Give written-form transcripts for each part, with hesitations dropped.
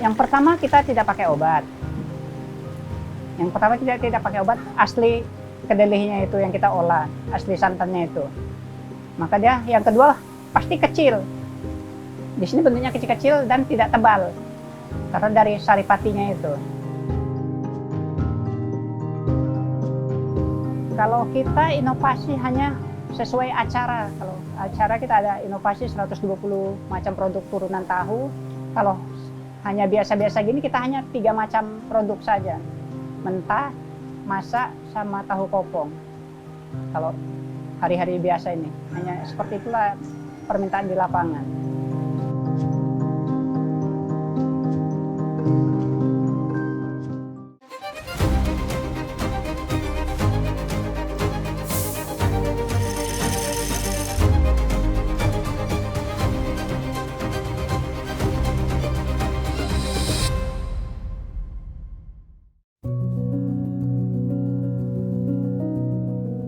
Yang pertama kita tidak pakai obat. Yang pertama kita tidak pakai obat, asli kedelainya itu yang kita olah, asli santannya itu. Maka dia yang kedua pasti kecil. Di sini bentuknya kecil-kecil dan tidak tebal karena dari saripatinya itu. Kalau kita inovasi hanya sesuai acara. Kalau acara kita ada inovasi 120 macam produk turunan tahu. Kalau hanya biasa-biasa gini kita hanya 3 macam produk saja. Mentah, masak, sama tahu kopong. Kalau hari-hari biasa ini hanya seperti itulah permintaan di lapangan.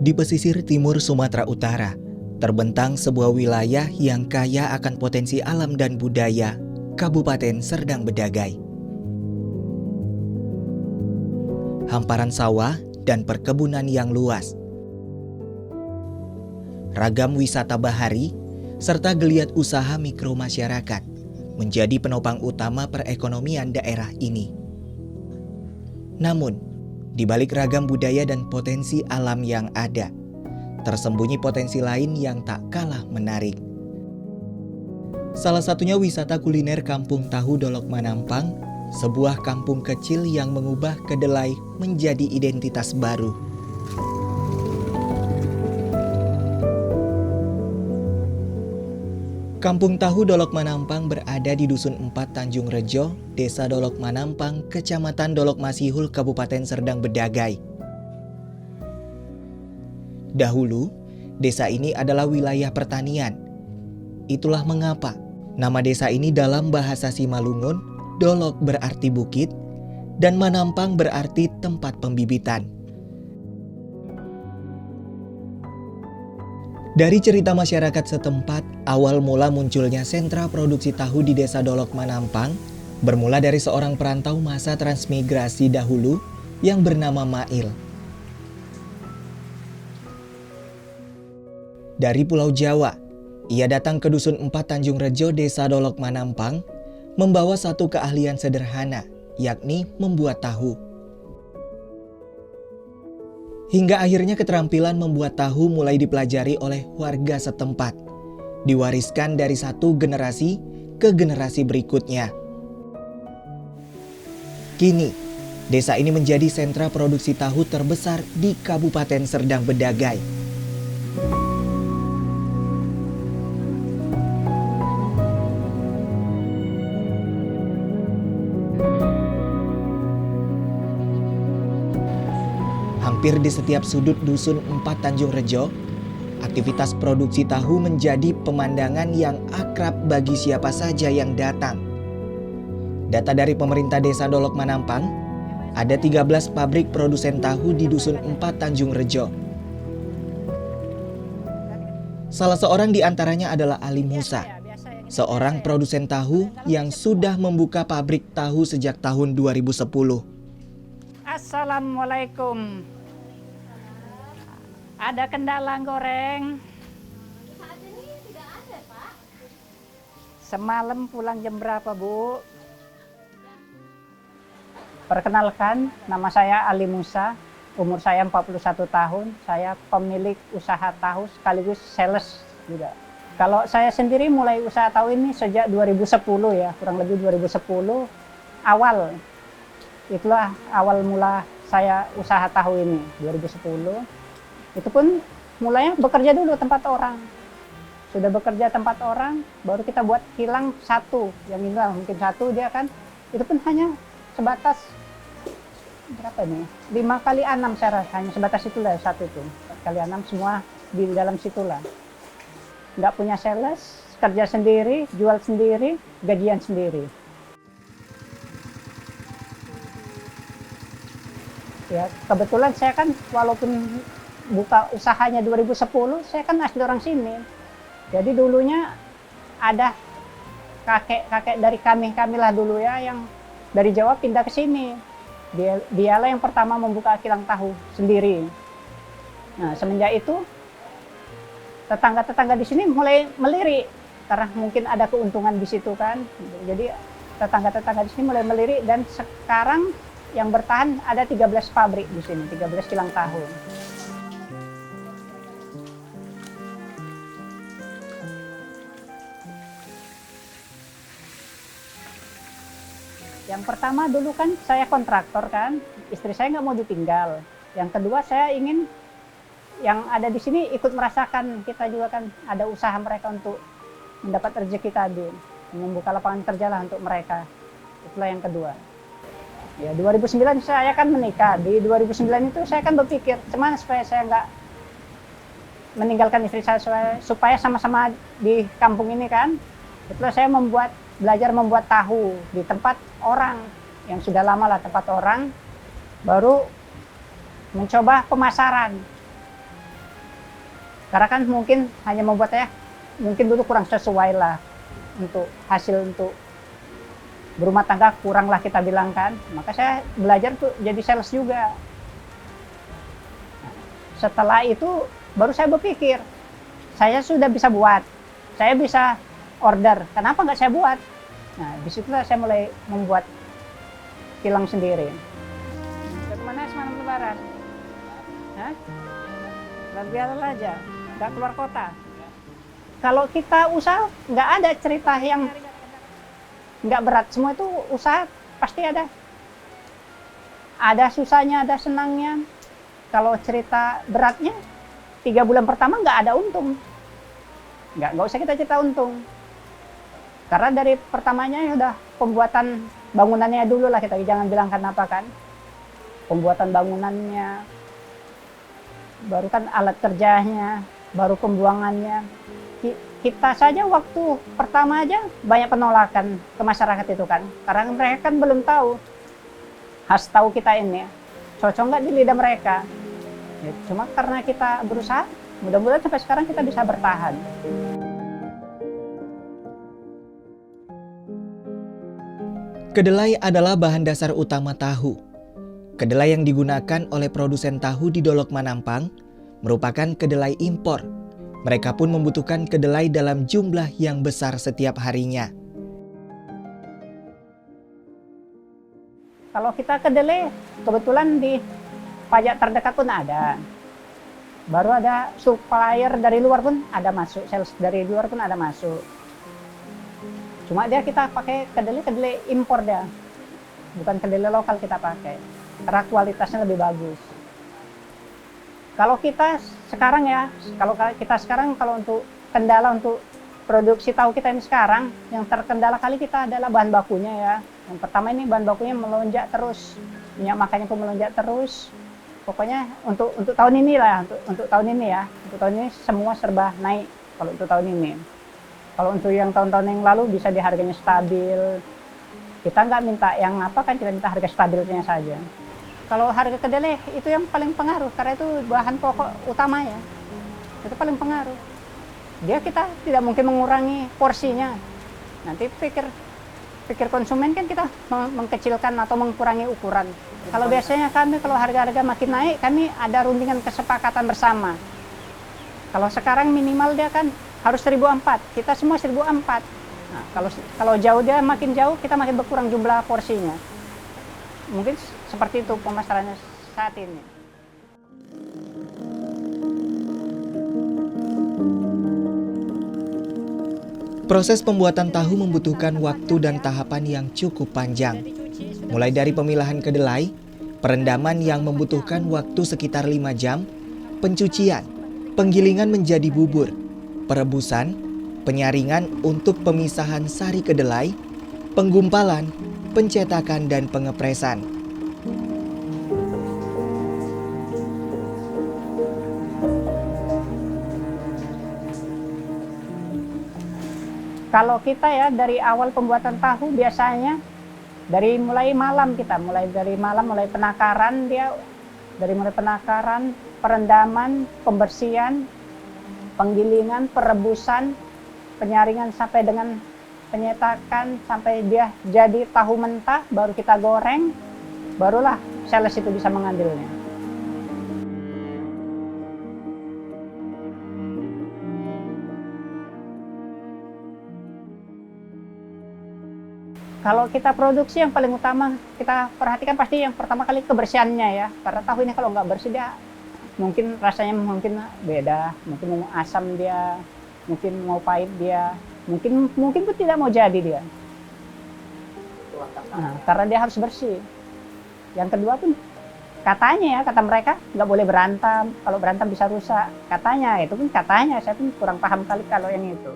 Di pesisir timur Sumatera Utara, terbentang sebuah wilayah yang kaya akan potensi alam dan budaya, Kabupaten Serdang Bedagai. Hamparan sawah dan perkebunan yang luas, ragam wisata bahari, serta geliat usaha mikro masyarakat menjadi penopang utama perekonomian daerah ini. Namun, di balik ragam budaya dan potensi alam yang ada, tersembunyi potensi lain yang tak kalah menarik. Salah satunya wisata kuliner Kampung Tahu Dolok Manampang, sebuah kampung kecil yang mengubah kedelai menjadi identitas baru. Kampung Tahu Dolok Manampang berada di Dusun 4 Tanjung Rejo, Desa Dolok Manampang, Kecamatan Dolok Masihul, Kabupaten Serdang Bedagai. Dahulu, desa ini adalah wilayah pertanian. Itulah mengapa nama desa ini dalam bahasa Simalungun, Dolok berarti bukit, dan Manampang berarti tempat pembibitan. Dari cerita masyarakat setempat, awal mula munculnya sentra produksi tahu di Desa Dolok Manampang bermula dari seorang perantau masa transmigrasi dahulu yang bernama Mail. Dari Pulau Jawa, ia datang ke Dusun 4 Tanjung Rejo, Desa Dolok Manampang, membawa satu keahlian sederhana, yakni membuat tahu. Hingga akhirnya keterampilan membuat tahu mulai dipelajari oleh warga setempat, diwariskan dari satu generasi ke generasi berikutnya. Kini, desa ini menjadi sentra produksi tahu terbesar di Kabupaten Serdang Bedagai. Hampir di setiap sudut Dusun 4 Tanjung Rejo, aktivitas produksi tahu menjadi pemandangan yang akrab bagi siapa saja yang datang. Data dari pemerintah Desa Dolok Manampang, ada 13 pabrik produsen tahu di Dusun 4 Tanjung Rejo. Salah seorang di antaranya adalah Ali Musa, seorang produsen tahu yang sudah membuka pabrik tahu sejak tahun 2010. Assalamualaikum. Ada kendala goreng? Saat ini tidak ada, Pak. Semalam pulang jam berapa, Bu? Perkenalkan, nama saya Ali Musa, umur saya 41 tahun. Saya pemilik usaha tahu sekaligus sales juga. Kalau saya sendiri mulai usaha tahu ini sejak 2010 ya, kurang lebih 2010 awal. Itulah awal mula saya usaha tahu ini, 2010. Itu pun mulanya bekerja dulu tempat orang. Sudah bekerja tempat orang, baru kita buat kilang satu. Yang minimal mungkin satu dia kan, itu pun hanya sebatas, berapa nih? 5 kali 6 saya rasa, hanya sebatas itulah satu itu. 4 kali 6 semua di dalam situlah. Nggak punya sales, kerja sendiri, jual sendiri, gajian sendiri. Ya, kebetulan saya kan walaupun buka usahanya 2010, saya kan asli orang sini. Jadi dulunya ada kakek-kakek dari kami lah dulu ya yang dari Jawa pindah ke sini. Dialah yang pertama membuka kilang tahu sendiri. Nah, semenjak itu tetangga-tetangga di sini mulai melirik karena mungkin ada keuntungan di situ kan. Jadi tetangga-tetangga di sini mulai melirik dan sekarang yang bertahan ada 13 pabrik di sini, 13 kilang tahu. Yang pertama dulu kan saya kontraktor kan, istri saya nggak mau ditinggal. Yang kedua saya ingin yang ada di sini ikut merasakan, kita juga kan ada usaha mereka untuk mendapat rezeki tadi, membuka lapangan kerja lah untuk mereka. Itulah yang kedua. Ya 2009 saya kan menikah, di 2009 itu saya kan berpikir gimana supaya saya nggak meninggalkan istri saya supaya sama-sama di kampung ini kan. Itulah saya belajar membuat tahu di tempat orang yang sudah lama lah, tempat orang, baru mencoba pemasaran. Karena kan mungkin hanya membuatnya mungkin dulu kurang sesuai lah untuk hasil untuk berumah tangga, kurang lah kita bilang kan. Maka saya belajar tuh jadi sales juga. Setelah itu baru saya berpikir, saya sudah bisa buat, saya bisa order, kenapa nggak saya buat? Nah, disitulah saya mulai membuat kilang sendiri. Udah kemana semalam lebaran? Hah? Biasa aja, nggak keluar kota. Kalau kita usaha, nggak ada cerita yang nggak berat. Semua itu usaha pasti ada. Ada susahnya, ada senangnya. Kalau cerita beratnya, 3 bulan pertama nggak ada untung. Nggak usah kita cerita untung. Karena dari pertamanya ya udah pembuatan bangunannya dulu lah, kita jangan bilang kenapa kan. Pembuatan bangunannya, baru kan alat kerjanya, baru pembuangannya. Kita saja waktu pertama aja banyak penolakan ke masyarakat itu kan. Karena mereka kan belum tahu khas tahu kita ini cocok nggak di lidah mereka. Ya, cuma karena kita berusaha, mudah-mudahan sampai sekarang kita bisa bertahan. Kedelai adalah bahan dasar utama tahu. Kedelai yang digunakan oleh produsen tahu di Dolok Manampang merupakan kedelai impor. Mereka pun membutuhkan kedelai dalam jumlah yang besar setiap harinya. Kalau kita kedelai, kebetulan di pajak terdekat pun ada. Baru ada supplier dari luar pun ada masuk, sales dari luar pun ada masuk. Cuma dia kita pakai kedelai impor dia. Bukan kedelai lokal kita pakai. Karena kualitasnya lebih bagus. Kalau kita sekarang ya, kalau untuk kendala untuk produksi tahu kita ini sekarang, yang terkendala kali kita adalah bahan bakunya ya. Yang pertama ini bahan bakunya melonjak terus. Minyak makannya pun melonjak terus. Pokoknya untuk tahun ini lah, untuk tahun ini ya. Untuk tahun ini semua serba naik kalau untuk tahun ini. Kalau untuk yang tahun-tahun yang lalu bisa di harganya stabil. Kita nggak minta yang apa kan, kita minta harga stabilnya saja. Kalau harga kedelai itu yang paling pengaruh, karena itu bahan pokok utama ya. Itu paling pengaruh. Kita tidak mungkin mengurangi porsinya. Nanti pikir konsumen kan kita mengkecilkan atau mengurangi ukuran. Kalau biasanya kami kalau harga-harga makin naik, kami ada rundingan kesepakatan bersama. Kalau sekarang minimal dia kan harus 1.400, kita semua 1.400. Nah, kalau jauh dia makin jauh, kita makin berkurang jumlah porsinya. Mungkin seperti itu pemasarannya saat ini. Proses pembuatan tahu membutuhkan waktu dan tahapan yang cukup panjang. Mulai dari pemilahan kedelai, perendaman yang membutuhkan waktu sekitar 5 jam, pencucian, penggilingan menjadi bubur, perebusan, penyaringan untuk pemisahan sari kedelai, penggumpalan, pencetakan, dan pengepresan. Kalau kita ya dari awal pembuatan tahu biasanya mulai penakaran perendaman, pembersihan, penggilingan, perebusan, penyaringan sampai dengan penyetakan sampai dia jadi tahu mentah, baru kita goreng, barulah sales itu bisa mengambilnya. Kalau kita produksi yang paling utama kita perhatikan pasti yang pertama kali kebersihannya ya. Karena tahu ini kalau nggak bersih dia mungkin rasanya mungkin beda, mungkin mau asam dia, mungkin mau pahit dia, mungkin pun tidak mau jadi dia. Nah, karena dia harus bersih. Yang kedua pun katanya ya, kata mereka nggak boleh berantem, kalau berantem bisa rusak. Katanya, itu pun katanya, saya pun kurang paham kali kalau yang itu.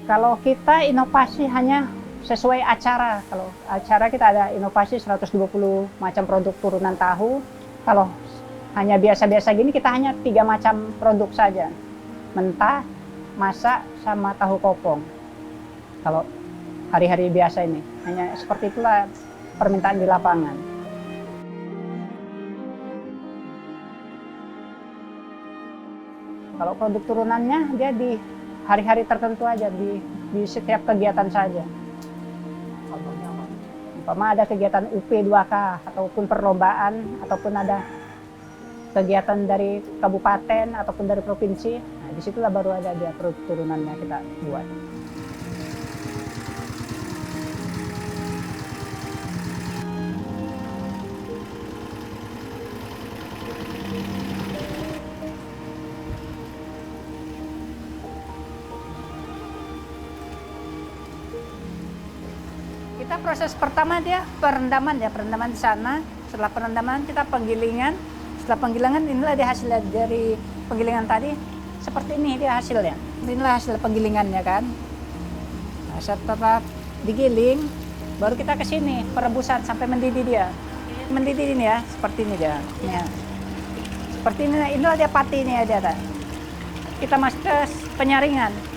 Kalau kita inovasi hanya sesuai acara. Kalau acara kita ada inovasi 120 macam produk turunan tahu. Kalau hanya biasa-biasa gini kita hanya 3 macam produk saja. Mentah, masak, sama tahu kopong. Kalau hari-hari biasa ini. Hanya seperti itulah permintaan di lapangan. Kalau produk turunannya dia di hari-hari tertentu aja, di setiap kegiatan saja. Umpama ada kegiatan UP2K ataupun perlombaan ataupun ada kegiatan dari kabupaten ataupun dari provinsi, nah disitulah baru ada dia produk turunannya kita buat. Kita proses pertama dia perendaman ya, perendaman di sana. Setelah perendaman kita penggilingan. Setelah penggilingan inilah dia hasil dari penggilingan tadi. Seperti ini dia hasilnya. Inilah hasil penggilingannya kan. Nah, setelah digiling, baru kita ke sini perebusan sampai mendidih dia. Mendidih ini ya, seperti ini dia. Ya. Seperti ini, inilah dia pati ini ya dia. Kita masuk ke penyaringan.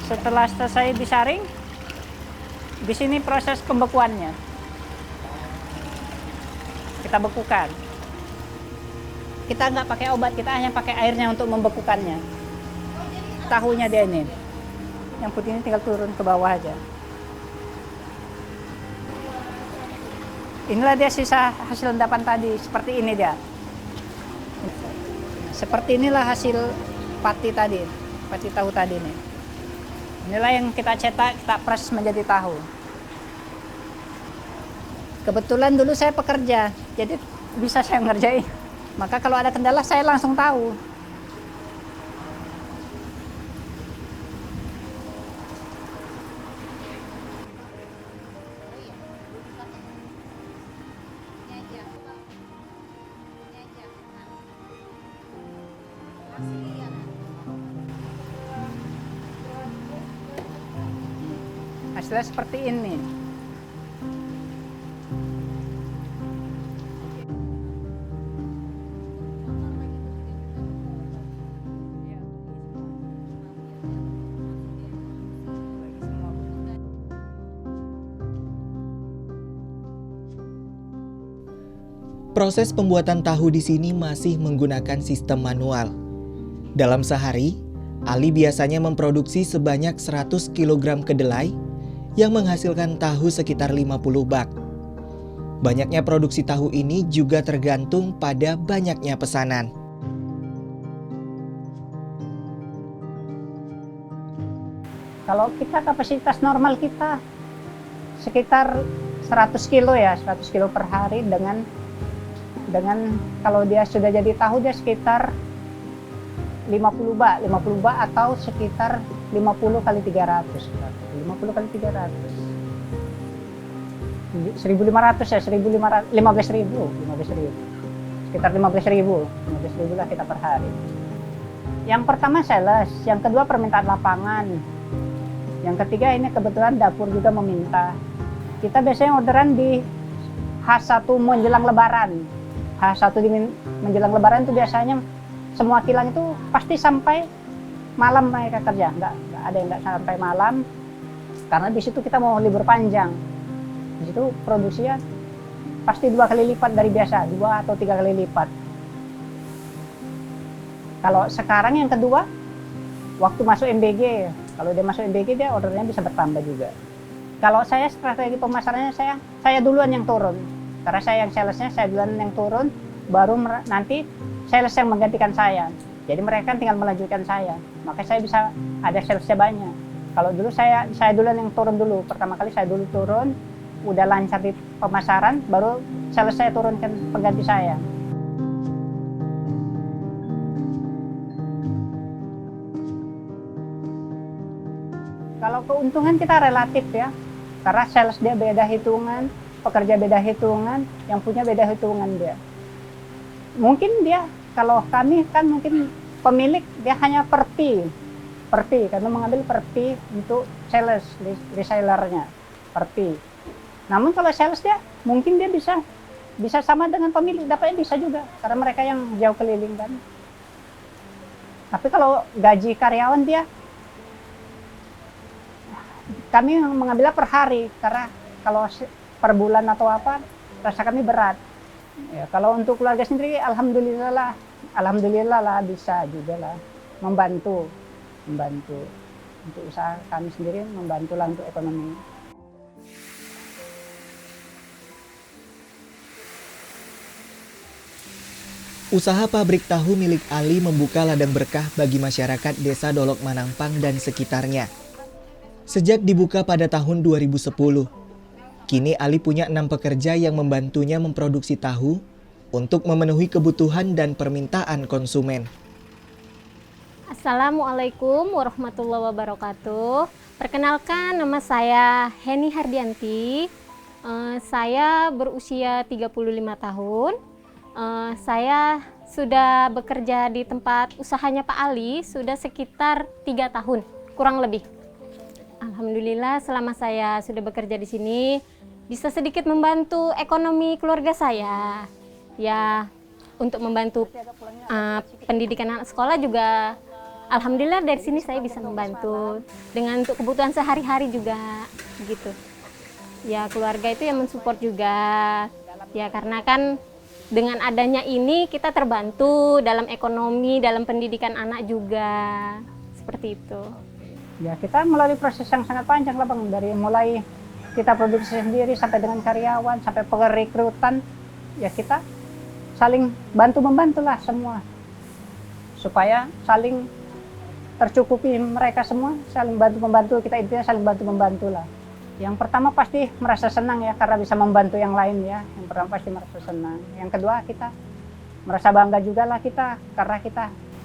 Setelah selesai disaring, di sini proses pembekuannya. Kita bekukan. Kita nggak pakai obat, kita hanya pakai airnya untuk membekukannya. Tahunya dia ini. Yang putih ini tinggal turun ke bawah aja. Inilah dia sisa hasil endapan tadi, seperti ini dia. Seperti inilah hasil pati tadi, pati tahu tadi nih. Inilah yang kita cetak, kita press menjadi tahu. Kebetulan dulu saya pekerja, jadi bisa saya ngerjain. Maka kalau ada kendala saya langsung tahu. Hasilnya seperti ini. Proses pembuatan tahu di sini masih menggunakan sistem manual. Dalam sehari, Ali biasanya memproduksi sebanyak 100 kg kedelai yang menghasilkan tahu sekitar 50 bak. Banyaknya produksi tahu ini juga tergantung pada banyaknya pesanan. Kalau kita kapasitas normal kita sekitar 100 kilo ya, 100 kilo per hari dengan kalau dia sudah jadi tahu dia sekitar 50 bak atau sekitar 50 kali 300. 50 kali 300. 1.500 ya, 1.500, 15.000. Sekitar 15.000 lah kita per hari. Yang pertama sales, yang kedua permintaan lapangan. Yang ketiga ini kebetulan dapur juga meminta. Kita biasanya orderan di H1 menjelang lebaran. H1 menjelang lebaran itu biasanya semua kilang itu pasti sampai malam mereka kerja, nggak ada yang nggak sampai malam, karena di situ kita mau libur panjang. Di situ produksinya pasti 2 kali lipat dari biasa, 2 atau 3 kali lipat. Kalau sekarang yang kedua, waktu masuk MBG, kalau dia masuk MBG dia ordernya bisa bertambah juga. Kalau saya strategi pemasarannya saya duluan yang turun. Karena saya yang salesnya, saya duluan yang turun, baru nanti sales yang menggantikan saya. Jadi mereka tinggal melanjutkan saya. Maka saya bisa ada salesnya banyak. Kalau dulu saya duluan yang turun dulu. Pertama kali saya dulu turun, udah lancar di pemasaran, baru sales saya turunkan pengganti saya. Kalau keuntungan kita relatif ya, karena sales dia beda hitungan, pekerja beda hitungan, yang punya beda hitungan dia. Mungkin dia, kalau kami kan mungkin pemilik dia hanya per fee, karena mengambil per fee untuk sales, resellernya, per fee. Namun kalau sales dia, mungkin dia bisa sama dengan pemilik, dapatnya bisa juga, karena mereka yang jauh keliling kan. Tapi kalau gaji karyawan dia, kami mengambilnya per hari, karena kalau per bulan atau apa, rasa kami berat. Ya, kalau untuk keluarga sendiri, alhamdulillah lah bisa juga lah membantu untuk usaha kami sendiri, membantu lah untuk ekonomi. Usaha pabrik tahu milik Ali membuka ladang berkah bagi masyarakat Desa Dolok Manampang dan sekitarnya. Sejak dibuka pada tahun 2010, kini Ali punya 6 pekerja yang membantunya memproduksi tahu untuk memenuhi kebutuhan dan permintaan konsumen. Assalamualaikum warahmatullahi wabarakatuh. Perkenalkan, nama saya Heni Hardianti. Saya berusia 35 tahun. Saya sudah bekerja di tempat usahanya Pak Ali sudah sekitar 3 tahun, kurang lebih. Alhamdulillah selama saya sudah bekerja di sini bisa sedikit membantu ekonomi keluarga saya. Ya, untuk membantu pendidikan anak sekolah juga alhamdulillah dari sini saya bisa membantu dengan untuk kebutuhan sehari-hari juga gitu. Ya, keluarga itu yang mensupport juga. Ya, karena kan dengan adanya ini kita terbantu dalam ekonomi, dalam pendidikan anak juga. Seperti itu. Ya, kita melalui proses yang sangat panjang lah Bang, dari mulai kita produksi sendiri sampai dengan karyawan, sampai perekrutan, ya kita saling bantu-membantu lah semua. Supaya saling tercukupi mereka semua, saling bantu-membantu, kita intinya saling bantu-membantu lah. Yang pertama pasti merasa senang ya, karena bisa membantu yang lain ya. Yang pertama pasti merasa senang. Yang kedua kita merasa bangga juga lah kita, karena kita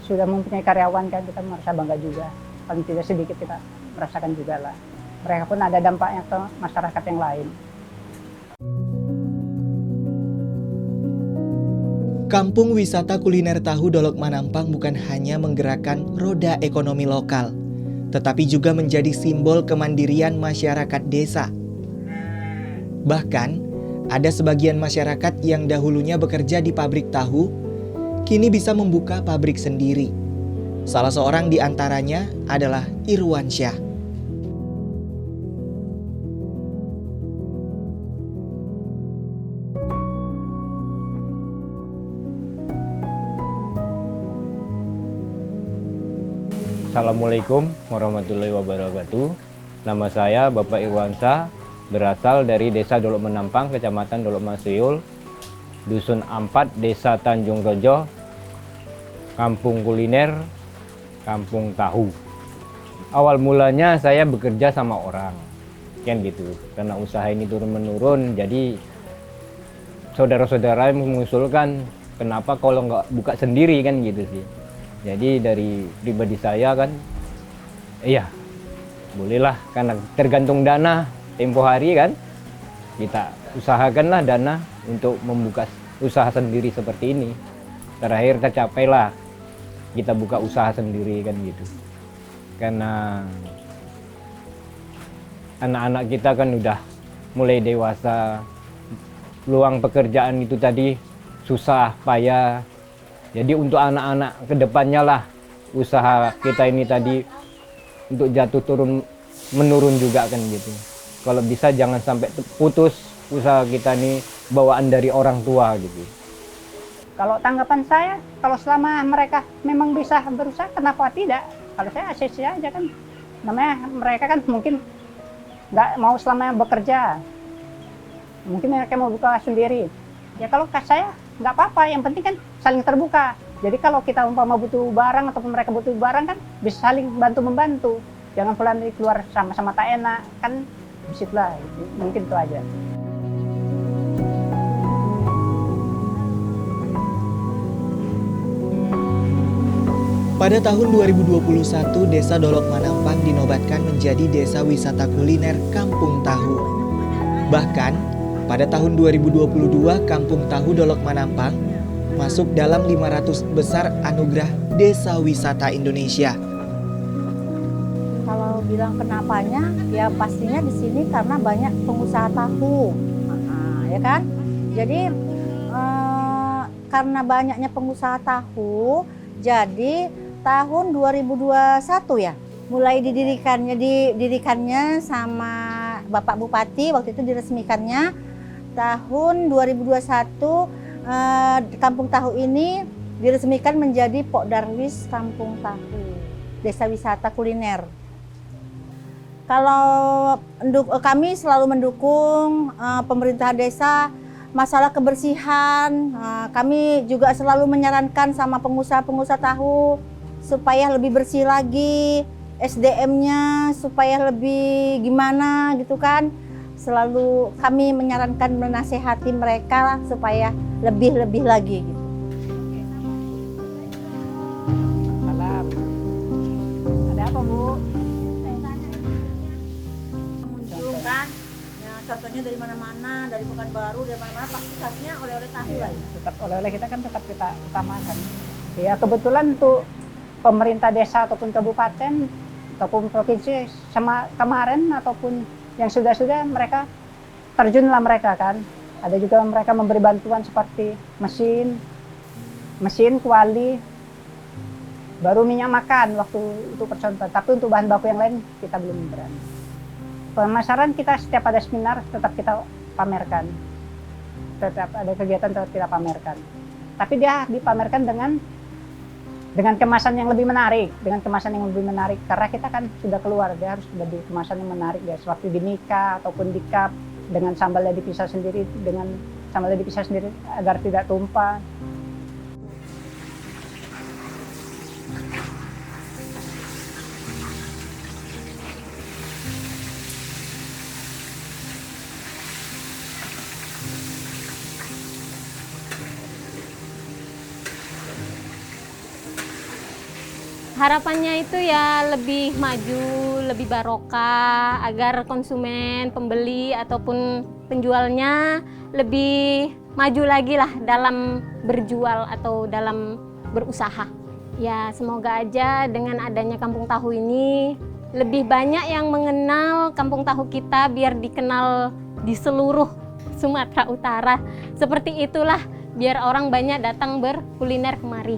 sudah mempunyai karyawan kan, kita merasa bangga juga. Paling tidak sedikit kita merasakan juga lah. Mereka pun ada dampaknya ke masyarakat yang lain. Kampung wisata kuliner tahu Dolok Manampang bukan hanya menggerakkan roda ekonomi lokal, tetapi juga menjadi simbol kemandirian masyarakat desa. Bahkan, ada sebagian masyarakat yang dahulunya bekerja di pabrik tahu, kini bisa membuka pabrik sendiri. Salah seorang di antaranya adalah Irwansyah. Assalamualaikum warahmatullahi wabarakatuh. Nama saya Bapak Irwansyah, berasal dari Desa Dolok Manampang, Kecamatan Dolok Masiul, Dusun Ampat, Desa Tanjung Rejo, Kampung Kuliner, Kampung Tahu. Awal mulanya saya bekerja sama orang, kan gitu. Karena usaha ini turun-menurun, jadi saudara-saudara mengusulkan, kenapa kalau nggak buka sendiri kan gitu sih. Jadi dari pribadi saya kan, iya bolehlah, karena tergantung dana tempo hari kan, kita usahakanlah dana untuk membuka usaha sendiri seperti ini. Terakhir tercapailah kita buka usaha sendiri kan gitu. Karena anak-anak kita kan udah mulai dewasa, peluang pekerjaan itu tadi susah, payah. Jadi untuk anak-anak kedepannya lah usaha kita ini tadi untuk jatuh turun menurun juga kan gitu. Kalau bisa jangan sampai putus usaha kita ini bawaan dari orang tua gitu. Kalau tanggapan saya, kalau selama mereka memang bisa berusaha, kenapa tidak? Kalau saya ACC aja kan, namanya mereka kan mungkin nggak mau selamanya bekerja, mungkin mereka mau buka sendiri. Ya kalau saya nggak apa-apa, yang penting kan saling terbuka. Jadi kalau kita umpama butuh barang ataupun mereka butuh barang kan bisa saling bantu-membantu. Jangan pula nanti keluar sama-sama tak enak, kan disitulah, mungkin itu aja. Pada tahun 2021, Desa Dolok Manampang dinobatkan menjadi Desa Wisata Kuliner Kampung Tahu. Bahkan, pada tahun 2022, Kampung Tahu Dolok Manampang masuk dalam 500 besar anugerah Desa Wisata Indonesia. Kalau bilang kenapanya, ya pastinya di sini karena banyak pengusaha tahu, ya kan? Jadi karena banyaknya pengusaha tahu, jadi tahun 2021 ya, mulai didirikannya sama Bapak Bupati, waktu itu diresmikannya tahun 2021. Kampung Tahu ini diresmikan menjadi Pokdarwis Kampung Tahu, Desa Wisata Kuliner. Kalau kami selalu mendukung pemerintah desa masalah kebersihan. Kami juga selalu menyarankan sama pengusaha-pengusaha tahu supaya lebih bersih lagi, SDM-nya supaya lebih gimana gitu kan. Selalu kami menyarankan, menasehati mereka lah supaya lebih-lebih lagi gitu. Salam. Ada apa, Bu? Muncul kan, ya, contohnya dari mana-mana, dari Pekanbaru, dari mana-mana pasti khasnya oleh-oleh tahu lah. Tetap oleh-oleh kita kan tetap kita utamakan. Ya kebetulan untuk pemerintah desa ataupun kabupaten ataupun provinsi sama kemarin ataupun yang sudah-sudah mereka terjunlah mereka kan. Ada juga mereka memberi bantuan seperti mesin kuali, baru minyak makan waktu itu percontohan. Tapi untuk bahan baku yang lain kita belum berani. Pemasaran kita setiap ada seminar tetap kita pamerkan, tetap ada kegiatan tetap kita pamerkan. Tapi dia dipamerkan dengan kemasan yang lebih menarik, karena kita kan sudah keluar, dia harus lebih kemasan yang menarik ya, seperti di Mika ataupun di cup dengan sambalnya dipisah sendiri, agar tidak tumpah. Harapannya itu ya lebih maju, lebih barokah, agar konsumen, pembeli ataupun penjualnya lebih maju lagi lah dalam berjual atau dalam berusaha. Ya semoga aja dengan adanya Kampung Tahu ini lebih banyak yang mengenal Kampung Tahu kita biar dikenal di seluruh Sumatera Utara. Seperti itulah biar orang banyak datang berkuliner kemari.